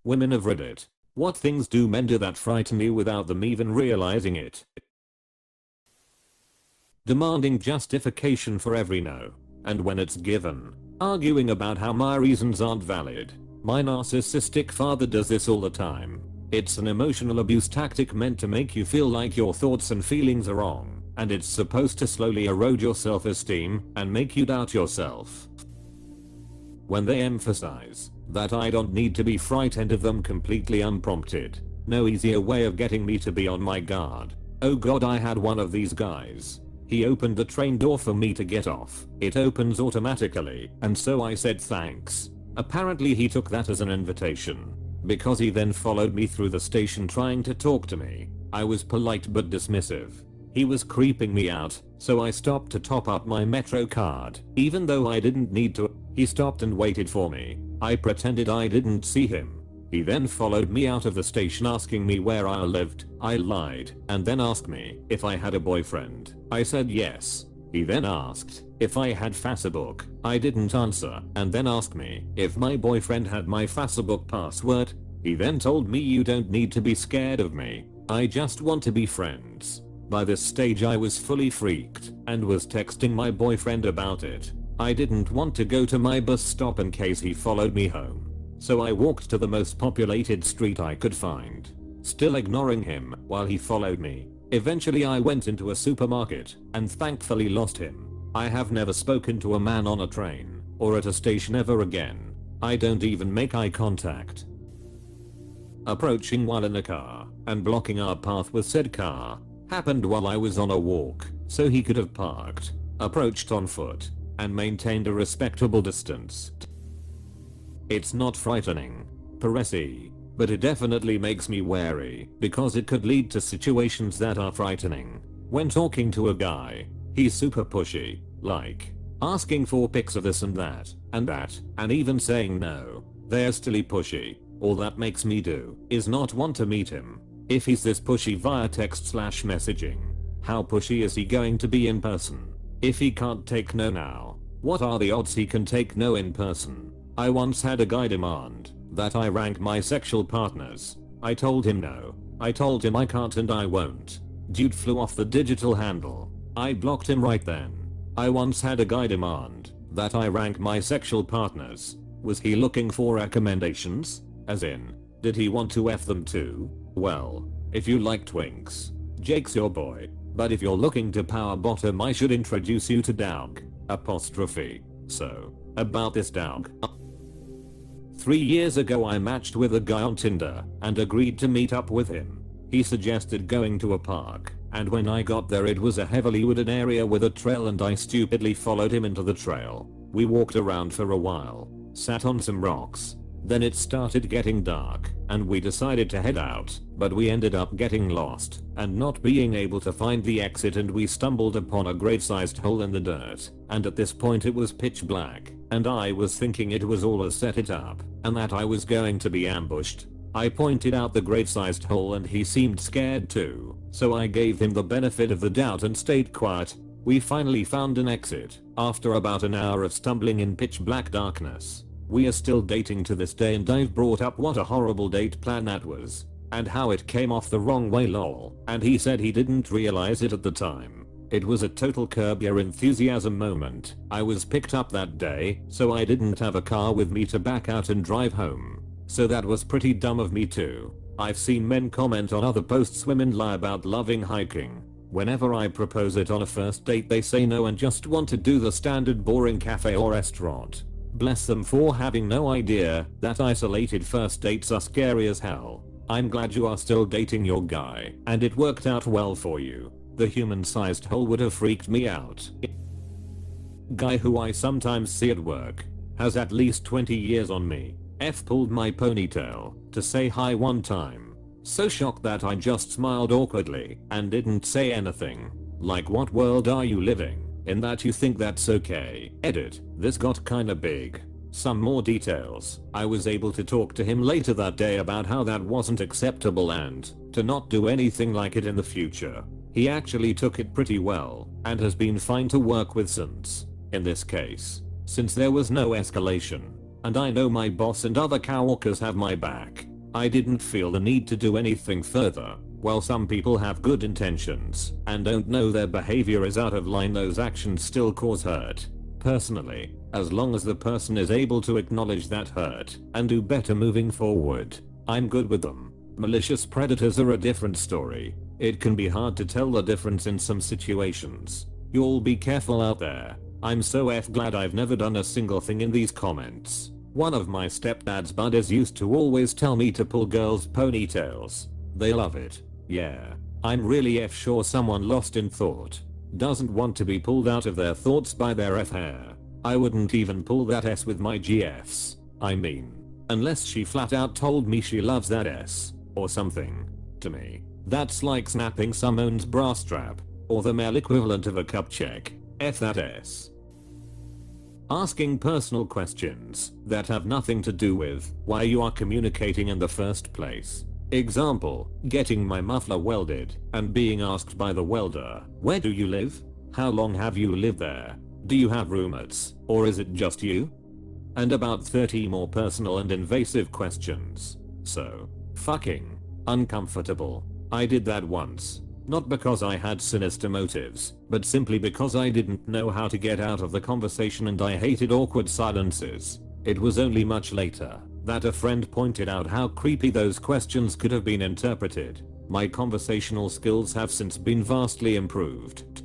Women of Reddit. What things do men do that frighten you without them even realizing it? Demanding justification for every no. And when it's given, arguing about how my reasons aren't valid. My narcissistic father does this all the time. It's an emotional abuse tactic meant to make you feel like your thoughts and feelings are wrong, and it's supposed to slowly erode your self-esteem and make you doubt yourself. When they emphasize that I don't need to be frightened of them completely unprompted. No easier way of getting me to be on my guard. Oh god, I had one of these guys. He opened the train door for me to get off. It opens automatically, and so I said thanks. Apparently he took that as an invitation, because he then followed me through the station trying to talk to me. I was polite but dismissive. He was creeping me out, so I stopped to top up my Metro card, even though I didn't need to. He stopped and waited for me. I pretended I didn't see him. He then followed me out of the station asking me where I lived. I lied, and then asked me if I had a boyfriend. I said yes. He then asked if I had Facebook. I didn't answer, and then asked me if my boyfriend had my Facebook password. He then told me you don't need to be scared of me. I just want to be friends. By this stage I was fully freaked and was texting my boyfriend about it. I didn't want to go to my bus stop in case he followed me home. So I walked to the most populated street I could find, still ignoring him while he followed me. Eventually I went into a supermarket and thankfully lost him. I have never spoken to a man on a train or at a station ever again. I don't even make eye contact. Approaching while in a car and blocking our path with said car happened while I was on a walk, so he could have parked, approached on foot, and maintained a respectable distance. It's not frightening, per se, but it definitely makes me wary because it could lead to situations that are frightening. When talking to a guy, he's super pushy, like asking for pics of this and that, and even saying no. They're still pushy. All that makes me do is not want to meet him. If he's this pushy via text/messaging, how pushy is he going to be in person? If he can't take no now, what are the odds he can take no in person? I once had a guy demand that I rank my sexual partners. I told him no. I told him I can't and I won't. Dude flew off the digital handle. I blocked him right then. I once had a guy demand that I rank my sexual partners. Was he looking for recommendations? As in, did he want to F them too? Well, if you like twinks, Jake's your boy. But if you're looking to power bottom, I should introduce you to Dog. So, about this Dog. 3 years ago I matched with a guy on Tinder and agreed to meet up with him. He suggested going to a park, and when I got there it was a heavily wooded area with a trail and I stupidly followed him into the trail. We walked around for a while, sat on some rocks. Then it started getting dark and we decided to head out, but we ended up getting lost and not being able to find the exit, and we stumbled upon a grave-sized hole in the dirt, and at this point it was pitch black and I was thinking it was all a set it up and that I was going to be ambushed. I pointed out the grave-sized hole and he seemed scared too, so I gave him the benefit of the doubt and stayed quiet. We finally found an exit after about an hour of stumbling in pitch black darkness. We are still dating to this day and I've brought up what a horrible date plan that was and how it came off the wrong way lol, and he said he didn't realize it at the time. It was a total Curb Your Enthusiasm moment. I was picked up that day, so I didn't have a car with me to back out and drive home. So that was pretty dumb of me too. I've seen men comment on other posts women lie about loving hiking. Whenever I propose it on a first date they say no and just want to do the standard boring cafe or restaurant. Bless them for having no idea that isolated first dates are scary as hell. I'm glad you are still dating your guy and it worked out well for you. The human-sized hole would have freaked me out. Guy who I sometimes see at work has at least 20 years on me. F pulled my ponytail to say hi one time. So shocked that I just smiled awkwardly and didn't say anything. Like, what world are you living in that you think that's okay? Edit. This got kinda big. Some more details. I was able to talk to him later that day about how that wasn't acceptable and to not do anything like it in the future. He actually took it pretty well and has been fine to work with since. In this case, since there was no escalation, and I know my boss and other coworkers have my back, I didn't feel the need to do anything further. While some people have good intentions and don't know their behavior is out of line, those actions still cause hurt. Personally, as long as the person is able to acknowledge that hurt and do better moving forward, I'm good with them. Malicious predators are a different story. It can be hard to tell the difference in some situations. You'll be careful out there. I'm so glad I've never done a single thing in these comments. One of my stepdad's buddies used to always tell me to pull girls' ponytails. They love it. Yeah. I'm really sure someone lost in thought doesn't want to be pulled out of their thoughts by their hair. I wouldn't even pull that S with my GFs. I mean, unless she flat out told me she loves that S or something. To me, that's like snapping someone's bra strap or the male equivalent of a cup check. F that S. Asking personal questions that have nothing to do with why you are communicating in the first place. Example, getting my muffler welded and being asked by the welder, "Where do you live? How long have you lived there? Do you have roommates, or is it just you?" And about 30 more personal and invasive questions. So fucking uncomfortable. I did that once. Not because I had sinister motives, but simply because I didn't know how to get out of the conversation and I hated awkward silences. It was only much later that a friend pointed out how creepy those questions could have been interpreted. My conversational skills have since been vastly improved.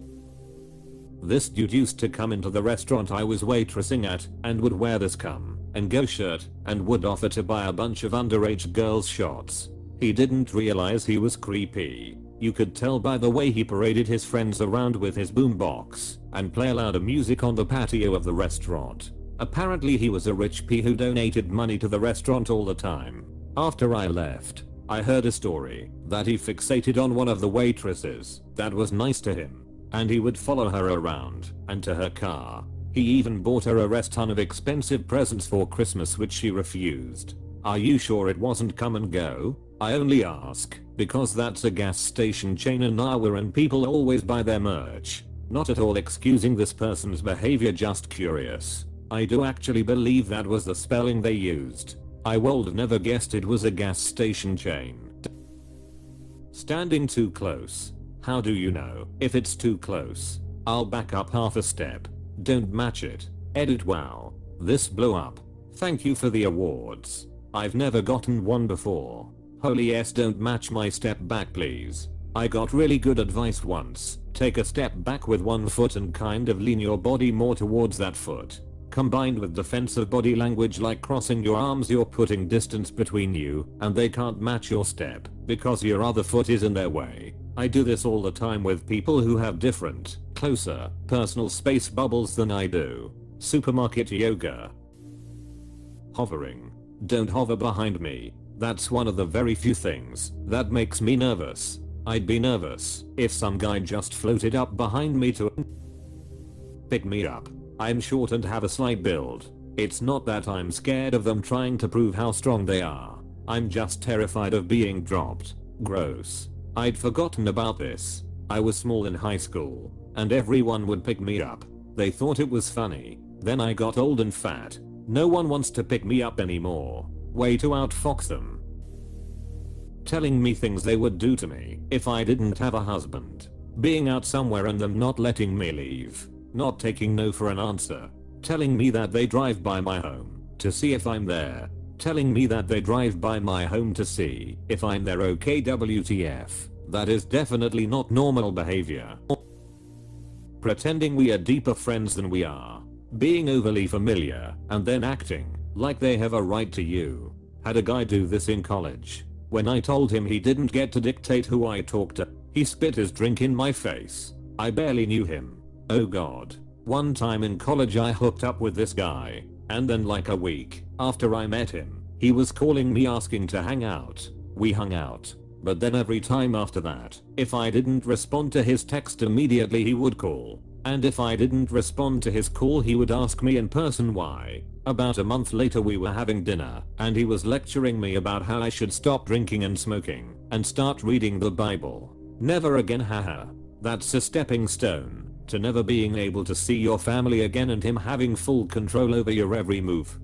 This dude used to come into the restaurant I was waitressing at and would wear this come and go shirt and would offer to buy a bunch of underage girls shots. He didn't realize he was creepy. You could tell by the way he paraded his friends around with his boombox and play louder music on the patio of the restaurant. Apparently he was a rich P who donated money to the restaurant all the time. After I left, I heard a story that he fixated on one of the waitresses that was nice to him, and he would follow her around and to her car. He even bought her a ton of expensive presents for Christmas which she refused. Are you sure it wasn't come and go? I only ask because that's a gas station chain in Iowa and people always buy their merch. Not at all excusing this person's behavior, just curious. I do actually believe that was the spelling they used. I would have never guessed it was a gas station chain. Standing too close. How do you know if it's too close? I'll back up half a step. Don't match it. Edit. Wow. This blew up. Thank you for the awards. I've never gotten one before. Holy S, don't match my step back please. I got really good advice once. Take a step back with one foot and kind of lean your body more towards that foot. Combined with defensive body language like crossing your arms, you're putting distance between you and they can't match your step because your other foot is in their way. I do this all the time with people who have different, closer, personal space bubbles than I do. Supermarket yoga. Hovering. Don't hover behind me. That's one of the very few things that makes me nervous. I'd be nervous if some guy just floated up behind me to pick me up. I'm short and have a slight build. It's not that I'm scared of them trying to prove how strong they are. I'm just terrified of being dropped. Gross. I'd forgotten about this. I was small in high school, and everyone would pick me up. They thought it was funny. Then I got old and fat. No one wants to pick me up anymore. Way to outfox them. Telling me things they would do to me if I didn't have a husband. Being out somewhere and them not letting me leave. Not taking no for an answer. Telling me that they drive by my home to see if I'm there. Telling me that they drive by my home to see if I'm there. Okay, WTF. That is definitely not normal behavior. Pretending we are deeper friends than we are. Being overly familiar and then acting like they have a right to you. Had a guy do this in college. When I told him he didn't get to dictate who I talked to, he spit his drink in my face. I barely knew him. Oh god. One time in college I hooked up with this guy, and then like a week after I met him, he was calling me asking to hang out. We hung out. But then every time after that, if I didn't respond to his text immediately he would call. And if I didn't respond to his call he would ask me in person why. About a month later we were having dinner and he was lecturing me about how I should stop drinking and smoking and start reading the Bible. Never again, haha. That's a stepping stone to never being able to see your family again and him having full control over your every move.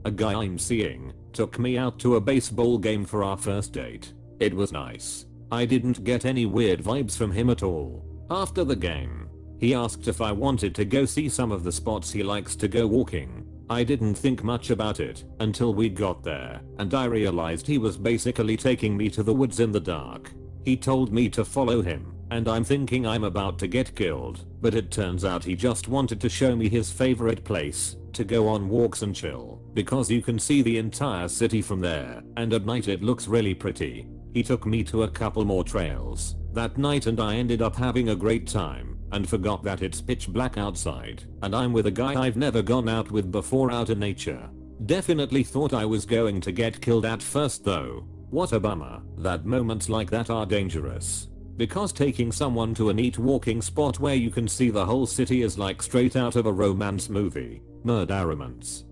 A guy I'm seeing took me out to a baseball game for our first date. It was nice. I didn't get any weird vibes from him at all. After the game, he asked if I wanted to go see some of the spots he likes to go walking. I didn't think much about it until we got there and I realized he was basically taking me to the woods in the dark. He told me to follow him and I'm thinking I'm about to get killed, but it turns out he just wanted to show me his favorite place to go on walks and chill because you can see the entire city from there and at night it looks really pretty. He took me to a couple more trails that night and I ended up having a great time and forgot that it's pitch black outside and I'm with a guy I've never gone out with before out in nature. Definitely thought I was going to get killed at first though. What a bummer that moments like that are dangerous. Because taking someone to a neat walking spot where you can see the whole city is like straight out of a romance movie. Murderments.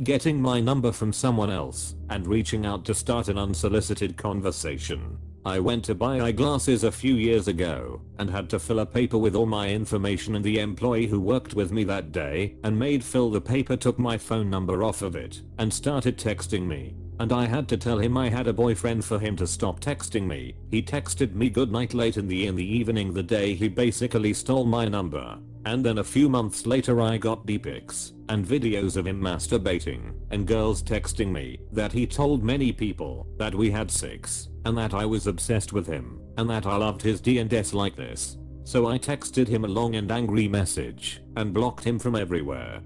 Getting my number from someone else and reaching out to start an unsolicited conversation. I went to buy eyeglasses a few years ago and had to fill a paper with all my information and the employee who worked with me that day and made fill the paper took my phone number off of it and started texting me. And I had to tell him I had a boyfriend for him to stop texting me. He texted me goodnight late in the evening the day he basically stole my number. And then a few months later I got pics and videos of him masturbating and girls texting me that he told many people that we had sex and that I was obsessed with him and that I loved his D&S like this. So I texted him a long and angry message and blocked him from everywhere.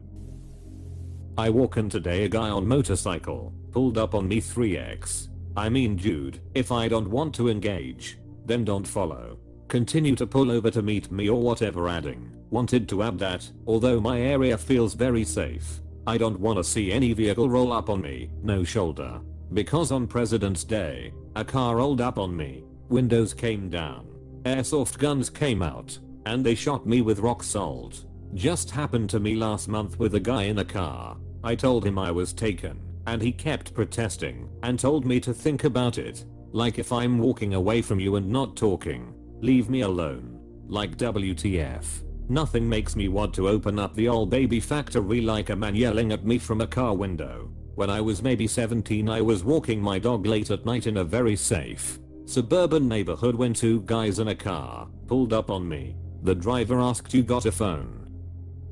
I walk in today, a guy on motorcycle pulled up on me 3x. I mean dude, if I don't want to engage, then don't follow. Continue to pull over to meet me or whatever, adding, wanted to add that, although my area feels very safe, I don't wanna see any vehicle roll up on me, no shoulder. Because on President's Day, a car rolled up on me, windows came down, airsoft guns came out, and they shot me with rock salt. Just happened to me last month with a guy in a car. I told him I was taken, and he kept protesting and told me to think about it. Like if I'm walking away from you and not talking, leave me alone. Like WTF. Nothing makes me want to open up the old baby factory like a man yelling at me from a car window. When I was maybe 17 I was walking my dog late at night in a very safe suburban neighborhood when two guys in a car pulled up on me. The driver asked, "You got a phone?"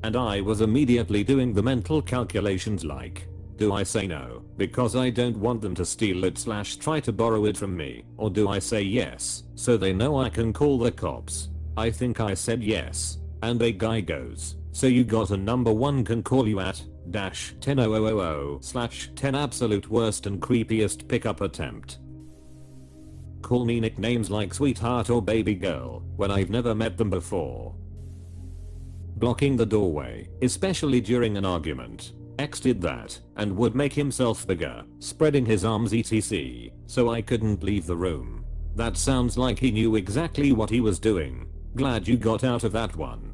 And I was immediately doing the mental calculations like, do I say no because I don't want them to steal it / try to borrow it from me, or do I say yes so they know I can call the cops? I think I said yes, and a guy goes, "So you got a number one can call you at -10000 / 10 absolute worst and creepiest pickup attempt. Call me nicknames like sweetheart or baby girl when I've never met them before. Blocking the doorway, especially during an argument. X did that and would make himself bigger, spreading his arms etc. so I couldn't leave the room. That sounds like he knew exactly what he was doing. Glad you got out of that one.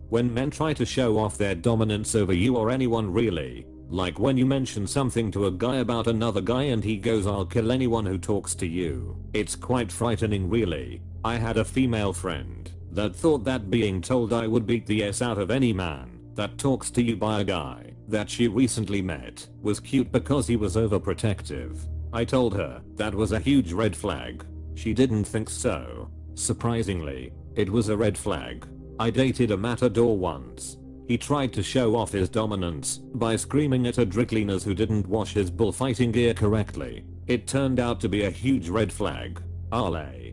When men try to show off their dominance over you or anyone really, like when you mention something to a guy about another guy and he goes, "I'll kill anyone who talks to you." It's quite frightening really. I had a female friend that thought that being told I would beat the s out of any man that talks to you by a guy that she recently met was cute because he was overprotective. I told her that was a huge red flag. She didn't think so. Surprisingly, it was a red flag. I dated a matador once. He tried to show off his dominance by screaming at a dry cleaners who didn't wash his bullfighting gear correctly. It turned out to be a huge red flag. Ale.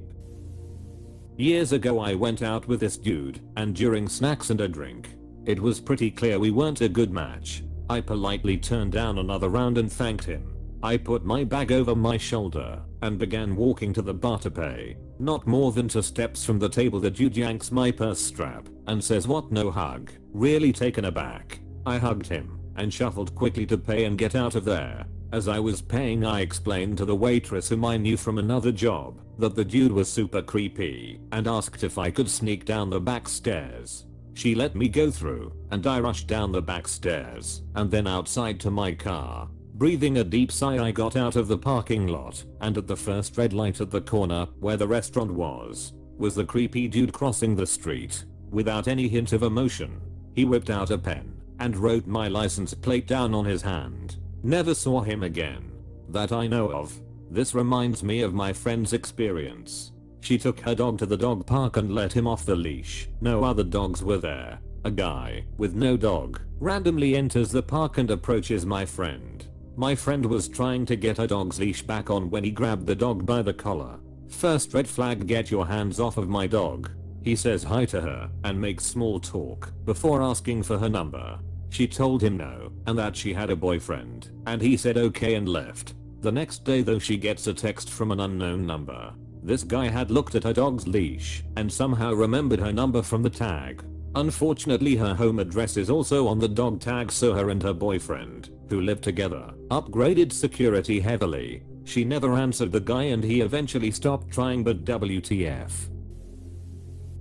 Years ago I went out with this dude, and during snacks and a drink, it was pretty clear we weren't a good match. I politely turned down another round and thanked him. I put my bag over my shoulder and began walking to the bar to pay. Not more than 2 steps from the table the dude yanks my purse strap and says, "What, no hug?" Really taken aback, I hugged him and shuffled quickly to pay and get out of there. As I was paying I explained to the waitress whom I knew from another job that the dude was super creepy and asked if I could sneak down the back stairs. She let me go through and I rushed down the back stairs and then outside to my car. Breathing a deep sigh I got out of the parking lot and at the first red light at the corner where the restaurant was the creepy dude crossing the street. Without any hint of emotion, he whipped out a pen and wrote my license plate down on his hand. Never saw him again. That I know of. This reminds me of my friend's experience. She took her dog to the dog park and let him off the leash. No other dogs were there. A guy, with no dog, randomly enters the park and approaches my friend. My friend was trying to get her dog's leash back on when he grabbed the dog by the collar. First red flag, get your hands off of my dog. He says hi to her and makes small talk before asking for her number. She told him no and that she had a boyfriend, and he said okay and left. The next day though, she gets a text from an unknown number. This guy had looked at her dog's leash and somehow remembered her number from the tag. Unfortunately her home address is also on the dog tag, so her and her boyfriend, who lived together, upgraded security heavily. She never answered the guy and he eventually stopped trying, but WTF.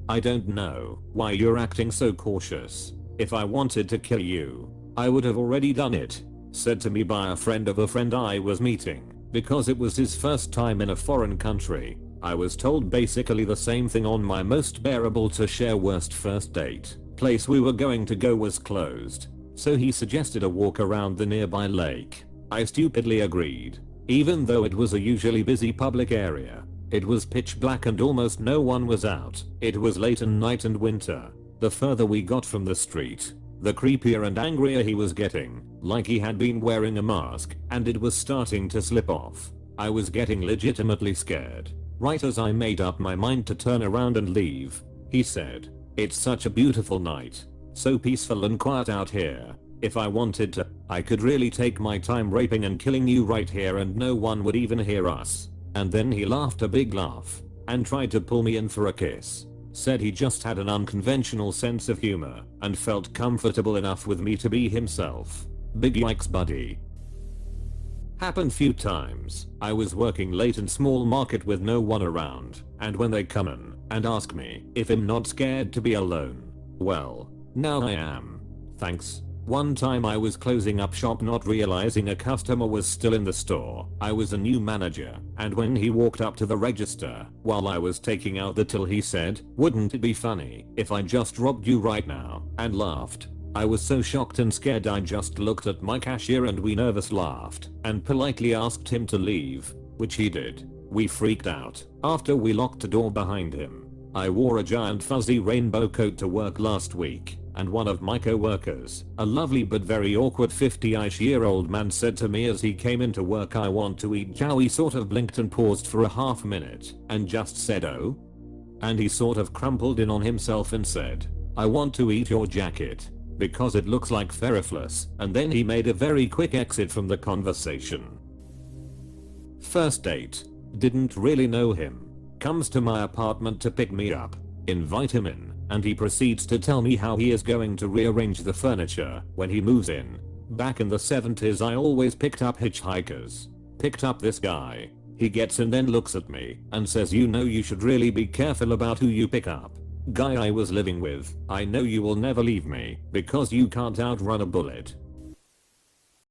I don't know why you're acting so cautious. If I wanted to kill you, I would have already done it. Said to me by a friend of a friend I was meeting, because it was his first time in a foreign country. I was told basically the same thing on my most bearable to share worst first date. Place we were going to go was closed, so he suggested a walk around the nearby lake. I stupidly agreed, even though it was a usually busy public area. It was pitch black and almost no one was out. It was late at night and winter. The further we got from the street, the creepier and angrier he was getting, like he had been wearing a mask and it was starting to slip off. I was getting legitimately scared. Right as I made up my mind to turn around and leave, he said, "It's such a beautiful night. So peaceful and quiet out here. If I wanted to, I could really take my time raping and killing you right here and no one would even hear us." And then he laughed a big laugh and tried to pull me in for a kiss. Said he just had an unconventional sense of humor and felt comfortable enough with me to be himself. Big yikes, buddy. Happened few times. I was working late in small market with no one around, and when they come in and ask me if I'm not scared to be alone, well, now I am. Thanks. One time I was closing up shop not realizing a customer was still in the store. I was a new manager, and when he walked up to the register while I was taking out the till, he said, "Wouldn't it be funny if I just robbed you right now?" and laughed. I was so shocked and scared I just looked at my cashier and we nervous laughed and politely asked him to leave, which he did. We freaked out after we locked the door behind him. I wore a giant fuzzy rainbow coat to work last week, and one of my co-workers, a lovely but very awkward 50-ish-year-old man, said to me as he came into work, "I want to eat chow." He sort of blinked and paused for a half minute and just said, "Oh?" And he sort of crumpled in on himself and said, "I want to eat your jacket because it looks like Ferriflus," and then he made a very quick exit from the conversation. First date. Didn't really know him. Comes to my apartment to pick me up. Invite him in, and he proceeds to tell me how he is going to rearrange the furniture when he moves in. Back in the 70s I always picked up hitchhikers. Picked up this guy. He gets in, then looks at me and says, "You know you should really be careful about who you pick up. Guy I was living with, I know you will never leave me because you can't outrun a bullet."